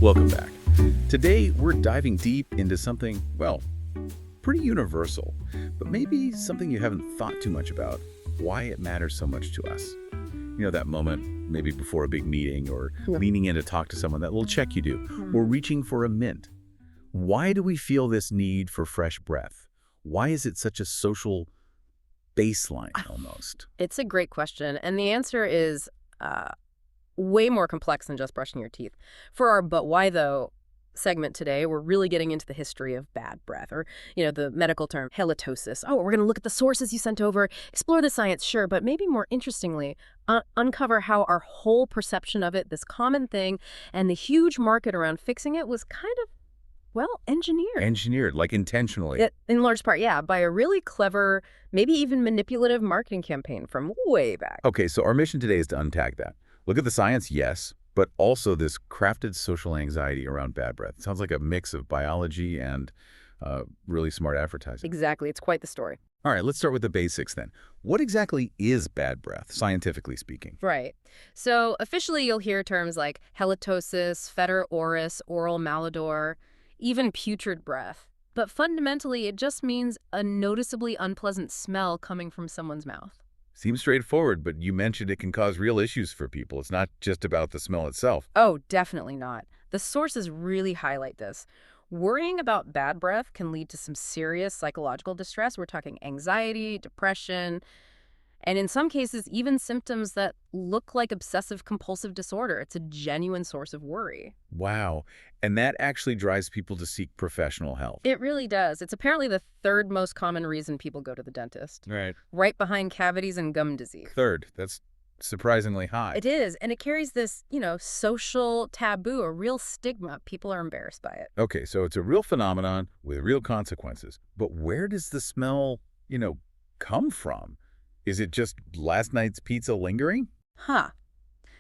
Welcome back. Today, we're diving deep into something, well, pretty universal, but maybe something you haven't thought too much about, why it matters so much to us. You know, that moment, maybe before a big meeting or leaning in to talk to someone, that little check you do, or reaching for a mint. Why do we feel this need for fresh breath? Why is it such a social baseline almost? It's a great question, and the answer is way more complex than just brushing your teeth. For our But Why Though segment today, we're really getting into the history of bad breath, or, the medical term halitosis. Oh, we're going to look at the sources you sent over, explore the science, sure, but maybe more interestingly, uncover how our whole perception of it, this common thing, and the huge market around fixing it was kind of, well, engineered. Engineered, like intentionally. In large part, yeah, by a really clever, maybe even manipulative marketing campaign from way back. Okay, so our mission today is to unpack that. Look at the science, yes, but also this crafted social anxiety around bad breath. It sounds like a mix of biology and really smart advertising. Exactly. It's quite the story. All right, let's start with the basics then. What exactly is bad breath, scientifically speaking? Right. So officially, you'll hear terms like halitosis, fetor oris, oral malodor, even putrid breath. But fundamentally, it just means a noticeably unpleasant smell coming from someone's mouth. Seems straightforward, but you mentioned it can cause real issues for people. It's not just about the smell itself. Oh, definitely not. The sources really highlight this. Worrying about bad breath can lead to some serious psychological distress. We're talking anxiety, depression, and in some cases, even symptoms that look like obsessive-compulsive disorder. It's a genuine source of worry. Wow. And that actually drives people to seek professional help. It really does. It's apparently the third most common reason people go to the dentist. Right behind cavities and gum disease. Third. That's surprisingly high. It is, and it carries this, social taboo, a real stigma. People are embarrassed by it. Okay, so it's a real phenomenon with real consequences. But where does the smell, come from? Is it just last night's pizza lingering?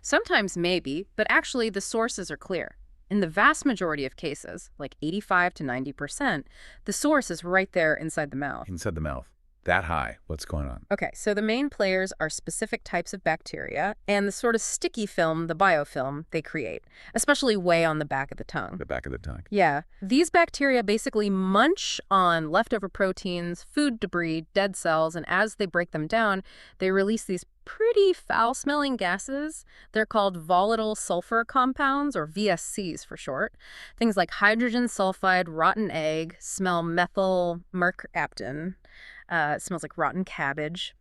Sometimes maybe, but actually the sources are clear. In the vast majority of cases, like 85 to 90%, the source is right there inside the mouth. Inside the mouth. That high. What's going on? Okay, so the main players are specific types of bacteria and the sort of sticky film, the biofilm, they create, especially way on the back of the tongue. The back of the tongue. Yeah. These bacteria basically munch on leftover proteins, food debris, dead cells, and as they break them down, they release these pretty foul-smelling gases. They're called volatile sulfur compounds, or VSCs for short. Things like hydrogen sulfide, rotten egg, smell methyl mercaptan. It smells like rotten cabbage.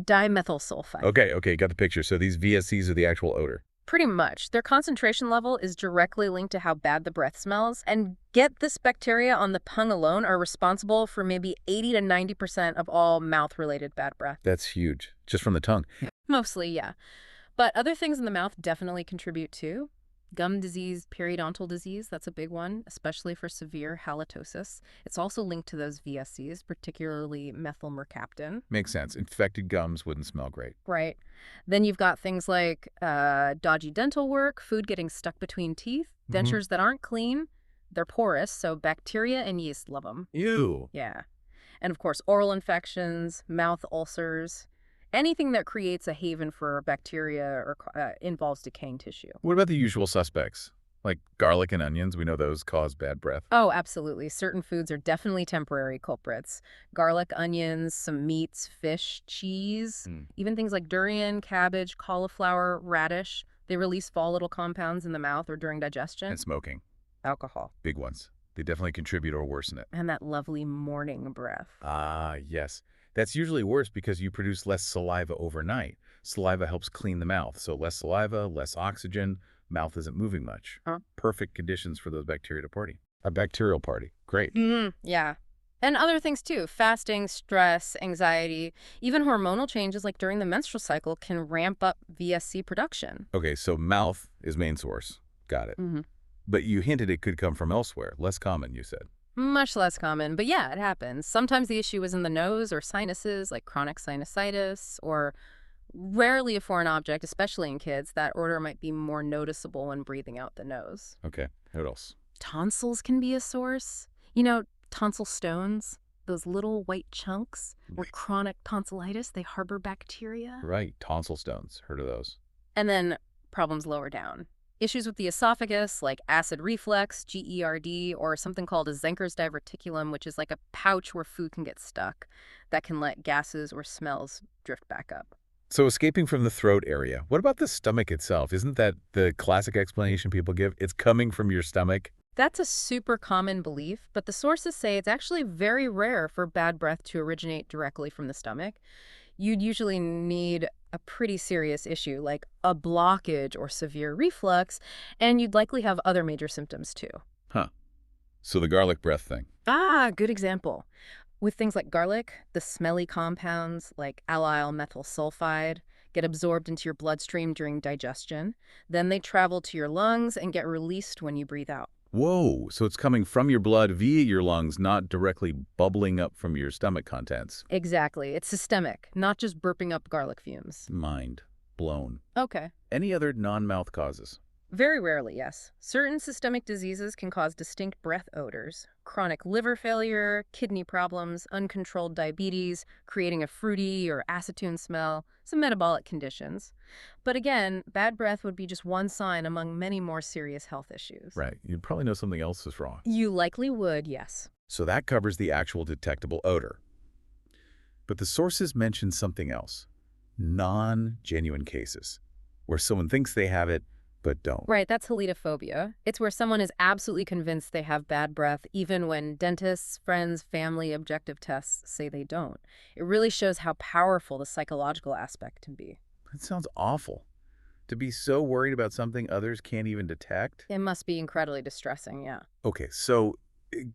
Dimethyl sulfide. Okay, got the picture. So these VSCs are the actual odor. Pretty much. Their concentration level is directly linked to how bad the breath smells. And get this bacteria on the tongue alone are responsible for maybe 80 to 90% of all mouth-related bad breath. That's huge. Just from the tongue. Mostly, yeah. But other things in the mouth definitely contribute too. Gum disease, periodontal disease, that's a big one, especially for severe halitosis. It's also linked to those VSCs, particularly methyl mercaptan. Makes sense. Infected gums wouldn't smell great. Right. Then you've got things like dodgy dental work, food getting stuck between teeth, dentures that aren't clean. They're porous, so bacteria and yeast love them. Ew. Yeah. And of course, oral infections, mouth ulcers. Anything that creates a haven for bacteria or involves decaying tissue. What about the usual suspects? Like garlic and onions, we know those cause bad breath. Oh, absolutely. Certain foods are definitely temporary culprits. Garlic, onions, some meats, fish, cheese, even things like durian, cabbage, cauliflower, radish. They release volatile compounds in the mouth or during digestion. And smoking. Alcohol. Big ones. They definitely contribute or worsen it. And that lovely morning breath. Ah, yes. That's usually worse because you produce less saliva overnight. Saliva helps clean the mouth, so less saliva, less oxygen, mouth isn't moving much. Perfect conditions for those bacteria to party. A bacterial party. Great. Yeah. And other things too. Fasting, stress, anxiety, even hormonal changes like during the menstrual cycle can ramp up VSC production. Okay, so mouth is main source. Got it. But you hinted it could come from elsewhere. Less common, you said. Much less common, but yeah, it happens. Sometimes the issue is in the nose or sinuses, like chronic sinusitis, or rarely a foreign object, especially in kids. That odor might be more noticeable when breathing out the nose. Okay, what else? Tonsils can be a source. Tonsil stones, those little white chunks, or chronic tonsillitis, they harbor bacteria. Right, tonsil stones. Heard of those. And then problems lower down. Issues with the esophagus, like acid reflux, GERD, or something called a Zenker's diverticulum, which is like a pouch where food can get stuck that can let gases or smells drift back up. So escaping from the throat area, what about the stomach itself? Isn't that the classic explanation people give? It's coming from your stomach? That's a super common belief, but the sources say it's actually very rare for bad breath to originate directly from the stomach. You'd usually need a pretty serious issue like a blockage or severe reflux, and you'd likely have other major symptoms too. Huh. So the garlic breath thing. Ah, good example. With things like garlic, the smelly compounds like allyl methyl sulfide get absorbed into your bloodstream during digestion. Then they travel to your lungs and get released when you breathe out. Whoa, so it's coming from your blood via your lungs, not directly bubbling up from your stomach contents. Exactly. It's systemic, not just burping up garlic fumes. Mind blown. Okay. Any other non-mouth causes? Very rarely, yes. Certain systemic diseases can cause distinct breath odors. Chronic liver failure, kidney problems, uncontrolled diabetes, creating a fruity or acetone smell, some metabolic conditions. But again, bad breath would be just one sign among many more serious health issues. Right. You'd probably know something else is wrong. You likely would, yes. So that covers the actual detectable odor. But the sources mention something else. Non-genuine cases, where someone thinks they have it, but don't. Right, that's halitophobia. It's where someone is absolutely convinced they have bad breath, even when dentists, friends, family, objective tests say they don't. It really shows how powerful the psychological aspect can be. That sounds awful. To be so worried about something others can't even detect? It must be incredibly distressing, yeah. Okay, so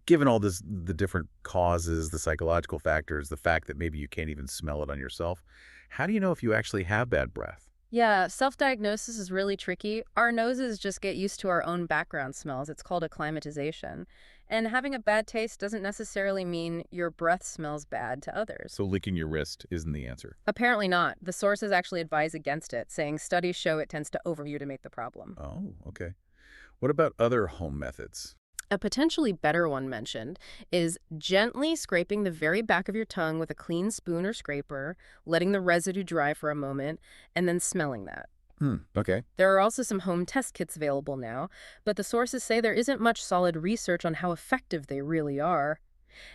given all this, the different causes, the psychological factors, the fact that maybe you can't even smell it on yourself, how do you know if you actually have bad breath? Yeah, self-diagnosis is really tricky. Our noses just get used to our own background smells. It's called acclimatization. And having a bad taste doesn't necessarily mean your breath smells bad to others. So licking your wrist isn't the answer. Apparently not. The sources actually advise against it, saying studies show it tends to overmutate the problem. Oh, okay. What about other home methods? A potentially better one mentioned is gently scraping the very back of your tongue with a clean spoon or scraper, letting the residue dry for a moment, and then smelling that. Okay. There are also some home test kits available now, but the sources say there isn't much solid research on how effective they really are.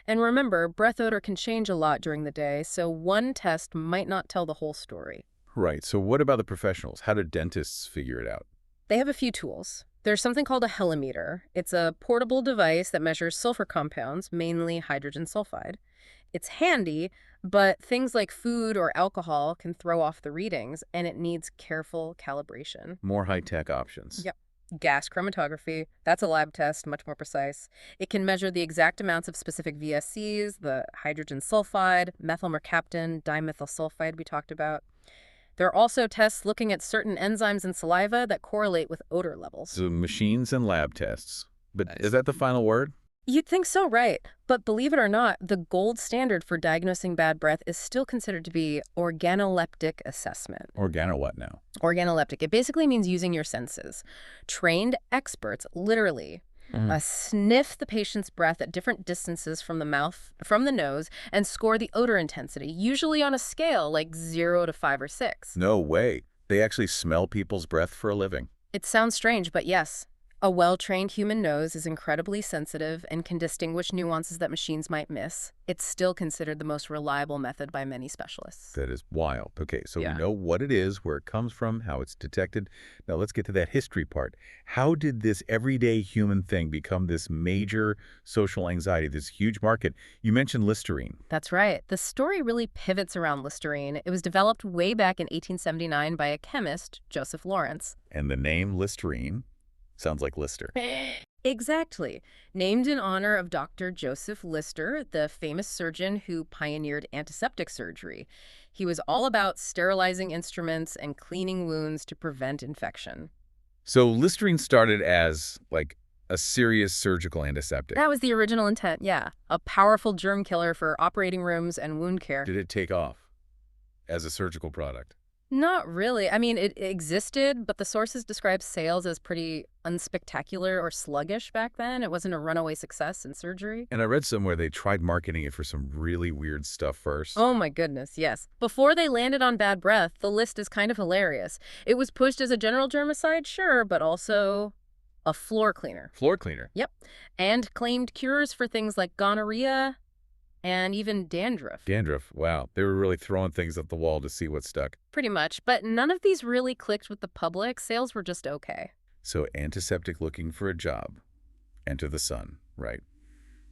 And remember, breath odor can change a lot during the day, so one test might not tell the whole story. Right. So what about the professionals? How do dentists figure it out? They have a few tools. There's something called a helimeter. It's a portable device that measures sulfur compounds, mainly hydrogen sulfide. It's handy, but things like food or alcohol can throw off the readings, and it needs careful calibration. More high-tech options. Yep. Gas chromatography, that's a lab test, much more precise. It can measure the exact amounts of specific VSCs, the hydrogen sulfide, methyl mercaptan, dimethyl sulfide we talked about. There are also tests looking at certain enzymes in saliva that correlate with odor levels. So machines and lab tests. But Nice. is that the final word? You'd think so, right? But believe it or not, the gold standard for diagnosing bad breath is still considered to be organoleptic assessment. Organo what now? Organoleptic, it basically means using your senses. Trained experts, literally, sniff the patient's breath at different distances from the mouth, from the nose, and score the odor intensity, usually on a scale like 0 to 5 or 6. No way. They actually smell people's breath for a living. It sounds strange, but yes. A well-trained human nose is incredibly sensitive and can distinguish nuances that machines might miss. It's still considered the most reliable method by many specialists. That is wild. Okay, so Yeah. we know what it is, where it comes from, how it's detected. Now let's get to that history part. How did this everyday human thing become this major social anxiety, this huge market? You mentioned Listerine. That's right. The story really pivots around Listerine. It was developed way back in 1879 by a chemist, Joseph Lawrence. And the name Listerine sounds like Lister. Exactly. Named in honor of Dr. Joseph Lister, the famous surgeon who pioneered antiseptic surgery. He was all about sterilizing instruments and cleaning wounds to prevent infection. So Listerine started as like a serious surgical antiseptic. That was the original intent, yeah. A powerful germ killer for operating rooms and wound care. Did it take off as a surgical product? Not really. I mean, it existed, but the sources describe sales as pretty unspectacular or sluggish back then. It wasn't a runaway success in surgery. And I read somewhere they tried marketing it for some really weird stuff first. Oh my goodness, yes. Before they landed on bad breath, the list is kind of hilarious. It was pushed as a general germicide, sure, but also a floor cleaner. Floor cleaner. Yep. And claimed cures for things like gonorrhea and even dandruff. Dandruff. Wow. They were really throwing things at the wall to see what stuck. Pretty much. But none of these really clicked with the public. Sales were just okay. So antiseptic looking for a job. Enter the sun, right?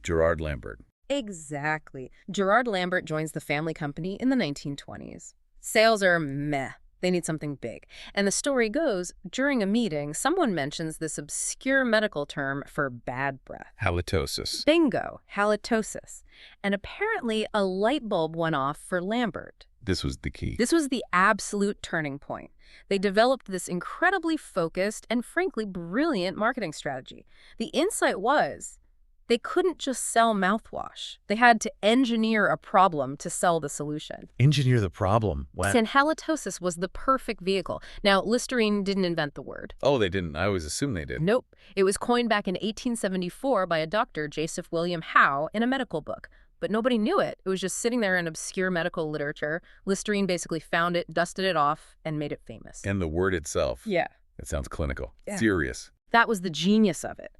Gerard Lambert. Exactly. Gerard Lambert joins the family company in the 1920s. Sales are meh. They need something big. And the story goes, during a meeting, someone mentions this obscure medical term for bad breath. Halitosis. Bingo, halitosis. And apparently a light bulb went off for Lambert. This was the key. This was the absolute turning point. They developed this incredibly focused and frankly brilliant marketing strategy. The insight was they couldn't just sell mouthwash. They had to engineer a problem to sell the solution. Engineer the problem. What? And halitosis was the perfect vehicle. Now, Listerine didn't invent the word. Oh, they didn't. I always assumed they did. Nope. It was coined back in 1874 by a doctor, Joseph William Howe, in a medical book. But nobody knew it. It was just sitting there in obscure medical literature. Listerine basically found it, dusted it off, and made it famous. And the word itself. Yeah. It sounds clinical. Yeah. Serious. That was the genius of it.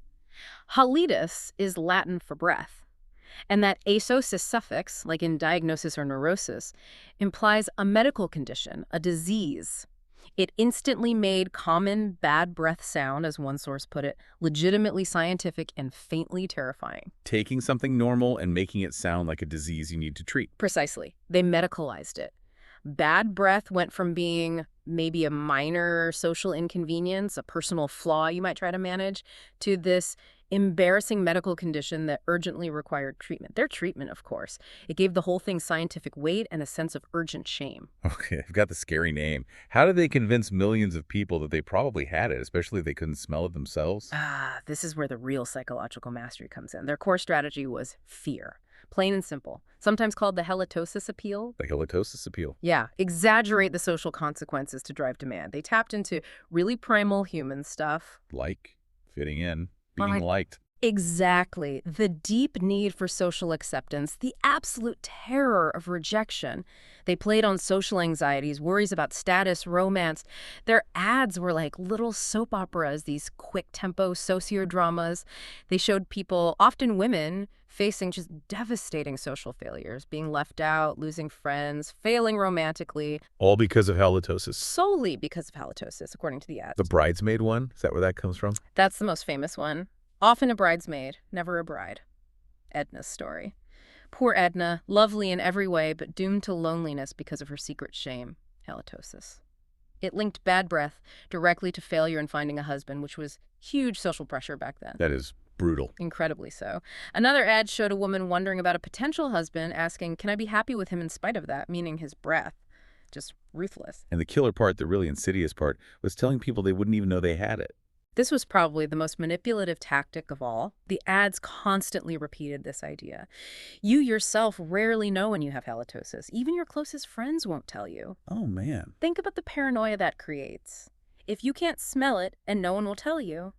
Halitosis is Latin for breath. And that asosis suffix, like in diagnosis or neurosis, implies a medical condition, a disease. It instantly made common bad breath sound, as one source put it, legitimately scientific and faintly terrifying. Taking something normal and making it sound like a disease you need to treat. Precisely. They medicalized it. Bad breath went from being maybe a minor social inconvenience, a personal flaw you might try to manage, to this embarrassing medical condition that urgently required treatment. Their treatment, of course. It gave the whole thing scientific weight and a sense of urgent shame. Okay, I've got the scary name. How did they convince millions of people that they probably had it, especially if they couldn't smell it themselves? This is where the real psychological mastery comes in. Their core strategy was fear. Plain and simple. Sometimes called the halitosis appeal. The halitosis appeal. Yeah, exaggerate the social consequences to drive demand. They tapped into really primal human stuff. Like, fitting in, being Right. liked. Exactly. The deep need for social acceptance, the absolute terror of rejection. They played on social anxieties, worries about status, romance. Their ads were like little soap operas, these quick-tempo sociodramas. They showed people, often women, facing just devastating social failures, being left out, losing friends, failing romantically, All because of halitosis. solely because of halitosis, according to the ads. The bridesmaid one? Is that where that comes from? That's the most famous one. Often a bridesmaid, never a bride. Edna's story. Poor Edna, lovely in every way, but doomed to loneliness because of her secret shame, halitosis. It linked bad breath directly to failure in finding a husband, which was huge social pressure back then. That is brutal. Incredibly so. Another ad showed a woman wondering about a potential husband, asking, can I be happy with him in spite of that, meaning his breath? Just ruthless. And the killer part, the really insidious part, was telling people they wouldn't even know they had it. This was probably the most manipulative tactic of all. The ads constantly repeated this idea. You yourself rarely know when you have halitosis. Even your closest friends won't tell you. Oh, man. Think about the paranoia that creates. If you can't smell it and no one will tell you,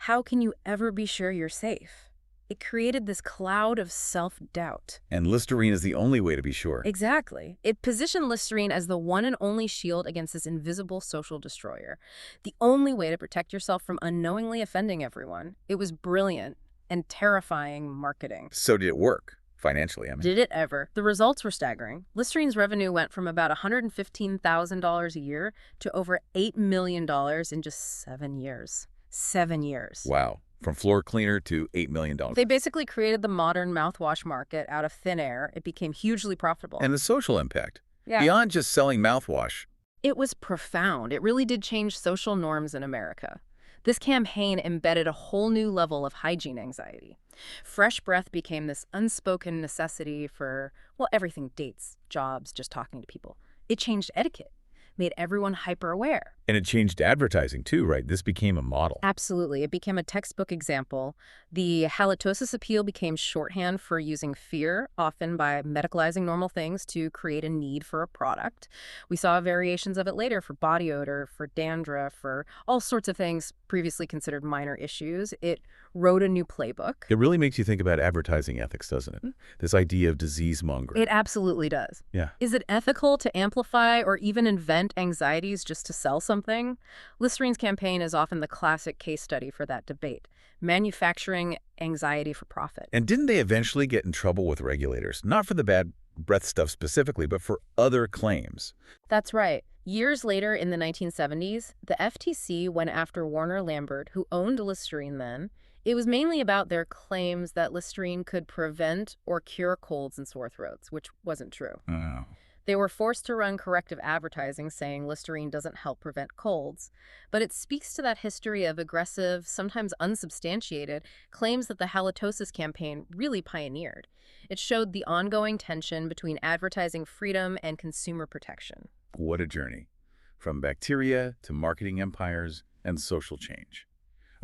how can you ever be sure you're safe? It created this cloud of self-doubt. And Listerine is the only way to be sure. Exactly. It positioned Listerine as the one and only shield against this invisible social destroyer. The only way to protect yourself from unknowingly offending everyone. It was brilliant and terrifying marketing. So did it work? Financially, I mean. Did it ever? The results were staggering. Listerine's revenue went from about $115,000 a year to over $8 million in just 7 years. 7 years. Wow. From floor cleaner to $8 million. They basically created the modern mouthwash market out of thin air. It became hugely profitable. And the social impact. Yeah. Beyond just selling mouthwash. It was profound. It really did change social norms in America. This campaign embedded a whole new level of hygiene anxiety. Fresh breath became this unspoken necessity for, well, everything: dates, jobs, just talking to people. It changed etiquette, made everyone hyper-aware. And it changed advertising too, right? This became a model. Absolutely. It became a textbook example. The halitosis appeal became shorthand for using fear, often by medicalizing normal things to create a need for a product. We saw variations of it later for body odor, for dandruff, for all sorts of things previously considered minor issues. It wrote a new playbook. It really makes you think about advertising ethics, doesn't it? This idea of disease mongering. It absolutely does. Yeah. Is it ethical to amplify or even invent anxieties just to sell something? Listerine's campaign is often the classic case study for that debate. Manufacturing anxiety for profit. And didn't they eventually get in trouble with regulators? Not for the bad breath stuff specifically, but for other claims. That's right. Years later, in the 1970s, the FTC went after Warner Lambert, who owned Listerine then. It was mainly about their claims that Listerine could prevent or cure colds and sore throats, which wasn't true. Oh. They were forced to run corrective advertising saying Listerine doesn't help prevent colds. But it speaks to that history of aggressive, sometimes unsubstantiated, claims that the halitosis campaign really pioneered. It showed the ongoing tension between advertising freedom and consumer protection. What a journey. From bacteria to marketing empires and social change.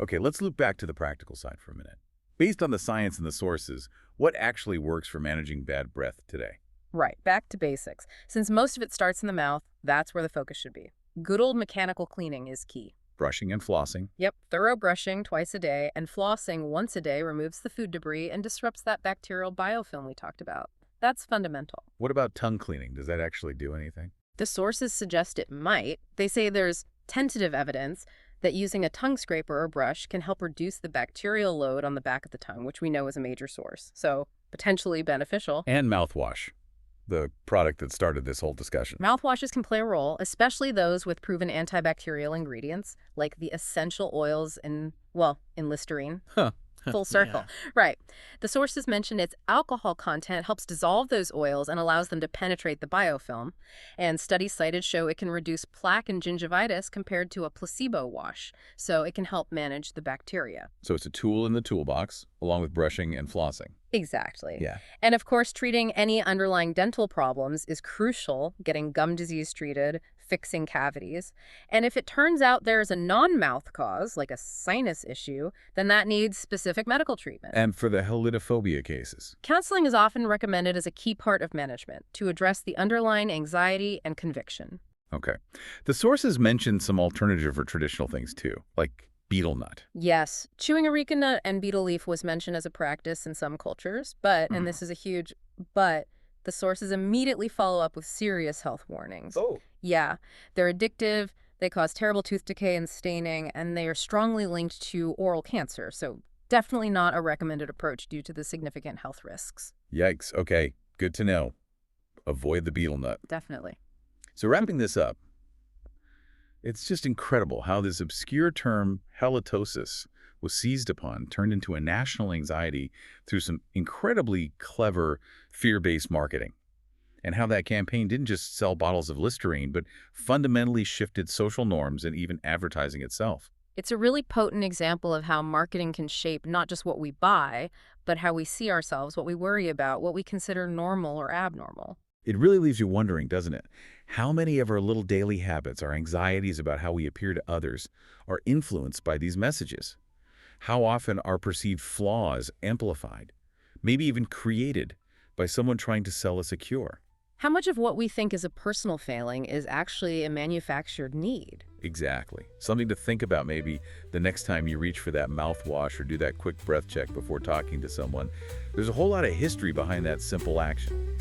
Okay, let's loop back to the practical side for a minute. Based on the science and the sources, what actually works for managing bad breath today? Right, back to basics. Since most of it starts in the mouth, that's where the focus should be. Good old mechanical cleaning is key. Brushing and flossing. Yep, thorough brushing twice a day and flossing once a day removes the food debris and disrupts that bacterial biofilm we talked about. That's fundamental. What about tongue cleaning? Does that actually do anything? The sources suggest it might. They say there's tentative evidence that using a tongue scraper or brush can help reduce the bacterial load on the back of the tongue, which we know is a major source. So potentially beneficial. And mouthwash, the product that started this whole discussion. Mouthwashes can play a role, especially those with proven antibacterial ingredients, like the essential oils in Listerine. Huh. Full circle. Yeah. Right. The sources mention its alcohol content helps dissolve those oils and allows them to penetrate the biofilm. And studies cited show it can reduce plaque and gingivitis compared to a placebo wash. So it can help manage the bacteria. So it's a tool in the toolbox, along with brushing and flossing. Exactly. Yeah. And of course, treating any underlying dental problems is crucial, getting gum disease treated, fixing cavities. And if it turns out there's a non-mouth cause, like a sinus issue, then that needs specific medical treatment. And for the halitophobia cases. Counseling is often recommended as a key part of management to address the underlying anxiety and conviction. Okay. The sources mention some alternative for traditional things too, like betel nut. Yes, chewing areca nut and betel leaf was mentioned as a practice in some cultures, but, and this is a huge but, the sources immediately follow up with serious health warnings. Oh. Yeah, they're addictive, they cause terrible tooth decay and staining, and they are strongly linked to oral cancer, so definitely not a recommended approach due to the significant health risks. Yikes. Okay, good to know. Avoid the betel nut. Definitely. So wrapping this up, it's just incredible how this obscure term, halitosis, was seized upon, turned into a national anxiety through some incredibly clever fear-based marketing. And how that campaign didn't just sell bottles of Listerine, but fundamentally shifted social norms and even advertising itself. It's a really potent example of how marketing can shape not just what we buy, but how we see ourselves, what we worry about, what we consider normal or abnormal. It really leaves you wondering, doesn't it? How many of our little daily habits, our anxieties about how we appear to others, are influenced by these messages? How often are perceived flaws amplified, maybe even created by someone trying to sell us a cure? How much of what we think is a personal failing is actually a manufactured need? Exactly. Something to think about maybe the next time you reach for that mouthwash or do that quick breath check before talking to someone. There's a whole lot of history behind that simple action.